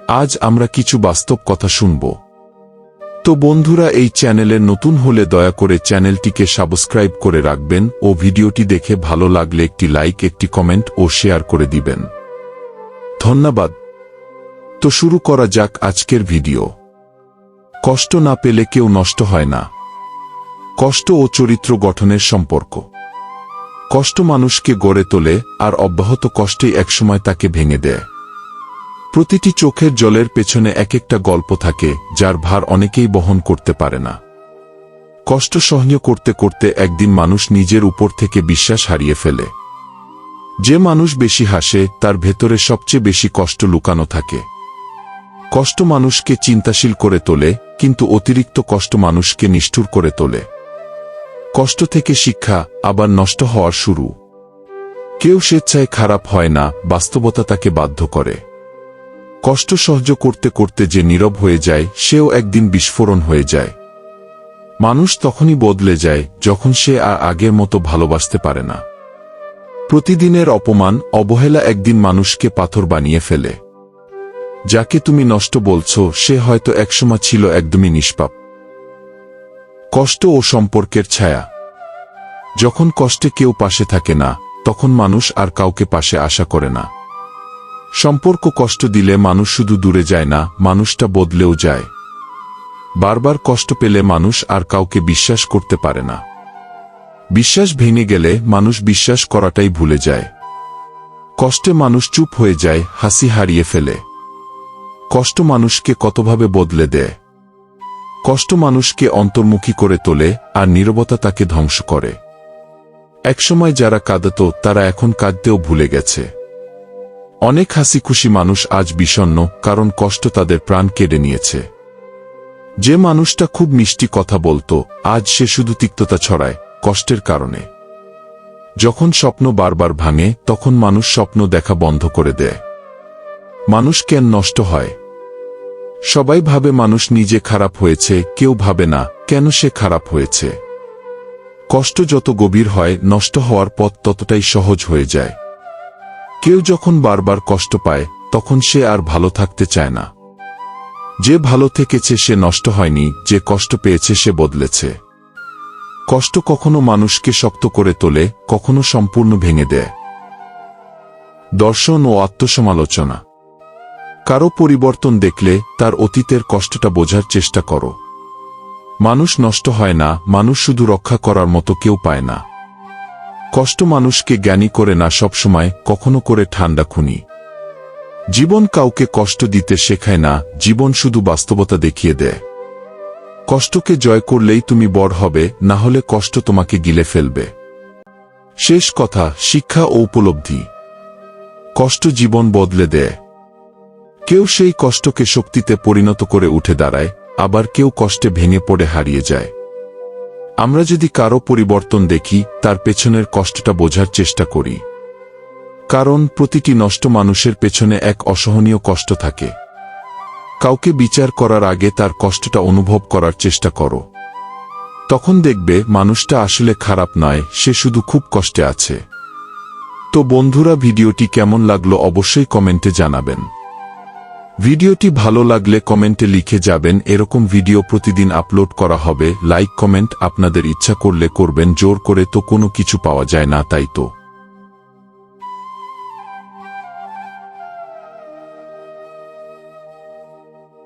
আজ আমরা কিছু বাস্তব কথা শুনব। তো বন্ধুরা, এই চ্যানেলে নতুন হলে দয়া করে চ্যানেলটিকে সাবস্ক্রাইব করে রাখবেন ও ভিডিওটি দেখে ভালো লাগলে একটি লাইক, একটি কমেন্ট ও শেয়ার করে দিবেন। ধন্যবাদ। তো শুরু করা যাক আজকের ভিডিও। কষ্ট না পেলে কেউ নষ্ট হয় না। কষ্ট ও চরিত্র গঠনের সম্পর্ক। কষ্ট মানুষকে গড়ে তোলে, আর অব্যাহত কষ্টেই একসময় তাকে ভেঙে দেয়। প্রতিটি চোখের জলের পেছনে এক একটা গল্প থাকে, যার ভার অনেকেই বহন করতে পারে না। কষ্ট সহ্য করতে করতে একদিন মানুষ নিজের উপর থেকে বিশ্বাস হারিয়ে ফেলে। যে মানুষ বেশি হাসে, তার ভেতরে সবচেয়ে বেশি কষ্ট লুকানো থাকে। কষ্ট মানুষকে চিন্তাশীল করে তোলে, কিন্তু অতিরিক্ত কষ্ট মানুষকে নিষ্ঠুর করে তোলে। কষ্ট থেকে শিক্ষা, আবার নষ্ট হওয়ার শুরু। কেউ স্বেচ্ছায় খারাপ হয় না, বাস্তবতা তাকে বাধ্য করে। কষ্ট সহ্য করতে করতে যে নীরব হয়ে যায়, সেও একদিন বিস্ফোরণ হয়ে যায়। মানুষ তখনই বদলে যায় যখন সে আর আগের মতো ভালোবাসতে পারে না। প্রতিদিনের অপমান, অবহেলা একদিন মানুষকে পাথর বানিয়ে ফেলে। যাকে তুমি নষ্ট বলছো, সে হয়তো একসময় ছিল একদমই নিষ্পাপ। কষ্ট ও সম্পর্কের ছায়া। যখন কষ্টে কেউ পাশে থাকে না, তখন মানুষ আর কাউকে পাশে আশা করে না। সম্পর্ক কষ্ট দিলে মানুষ শুধু দূরে যায় না, মানুষটা বদলেও যায়। বারবার কষ্ট পেলে মানুষ আর কাউকে বিশ্বাস করতে পারে না। বিশ্বাস ভেঙে গেলে মানুষ বিশ্বাস করাটাই ভুলে যায়। কষ্টে মানুষ চুপ হয়ে যায়, হাসি হারিয়ে ফেলে। কষ্ট মানুষকে কতভাবে বদলে দেয়। কষ্ট মানুষকে অন্তর্মুখী করে তোলে, আর নীরবতা তাকে ধ্বংস করে। একসময় যারা কাঁদত, তারা এখন কাঁদতেও ভুলে গেছে। অনেক হাসি খুশি মানুষ আজ বিষণ্ণ, কারণ কষ্ট তাদের প্রাণ কেড়ে নিয়েছে। যে মানুষটা খুব মিষ্টি কথা বলতো, আজ সে শুধু তিক্ততা ছড়ায়, কষ্টের কারণে। যখন স্বপ্ন বারবার ভাঙে, তখন মানুষ স্বপ্ন দেখা বন্ধ করে দেয়। মানুষ কেন নষ্ট হয়? সবাই ভাবে মানুষ নিজে খারাপ হয়েছে, কেউ ভাবে না কেন সে খারাপ হয়েছে। কষ্ট যত গভীর হয়, নষ্ট হওয়ার পথ ততটাই সহজ হয়ে যায়। কেউ যখন বারবার কষ্ট পায়, তখন সে আর ভালো থাকতে চায় না। যে ভালো থেকেছে সে নষ্ট হয়নি, যে কষ্ট পেয়েছে সে বদলেছে। কষ্ট কখনো মানুষকে শক্ত করে তোলে, কখনো সম্পূর্ণ ভেঙে দেয়। দর্শন ও আত্মসমালোচনা। কারো পরিবর্তন দেখলে তার অতীতের কষ্টটা বোঝার চেষ্টা করো। মানুষ নষ্ট হয় না, মানুষ শুধু রক্ষা করার মতো কেউ পায় না। কষ্ট মানুষকে জ্ঞানী করে না সবসময়, কখনো করে ঠান্ডা খুনি। জীবন কাউকে কষ্ট দিতে শেখায় না, জীবন শুধু বাস্তবতা দেখিয়ে দেয়। কষ্টকে জয় করলেই তুমি বড় হবে, না হলে কষ্ট তোমাকে গিলে ফেলবে। শেষ কথা, শিক্ষা ও উপলব্ধি। কষ্ট জীবন বদলে দেয়। কেউ সেই কষ্টকে শক্তিতে পরিণত করে উঠে দাঁড়ায়, আবার কেউ কষ্টে ভেঙে পড়ে হারিয়ে যায়। আমরা যদি কারো পরিবর্তন দেখি, তার পেছনের কষ্টটা বোঝার চেষ্টা করি। কারণ প্রতিটি নষ্ট মানুষের পেছনে এক অসহনীয় কষ্ট থাকে। কাউকে বিচার করার আগে তার কষ্টটা অনুভব করার চেষ্টা করো। তখন দেখবে মানুষটা আসলে খারাপ নয়, সে শুধু খুব কষ্টে আছে। তো বন্ধুরা, ভিডিওটি কেমন লাগলো অবশ্যই কমেন্টে জানাবেন। ভিডিওটি ভালো লাগলে কমেন্টে লিখে যাবেন। এরকম ভিডিও প্রতিদিন আপলোড করা হবে। লাইক কমেন্ট আপনাদের ইচ্ছা করলে করবেন, জোর করে তো কোনো কিছু পাওয়া যায় না, তাই তো।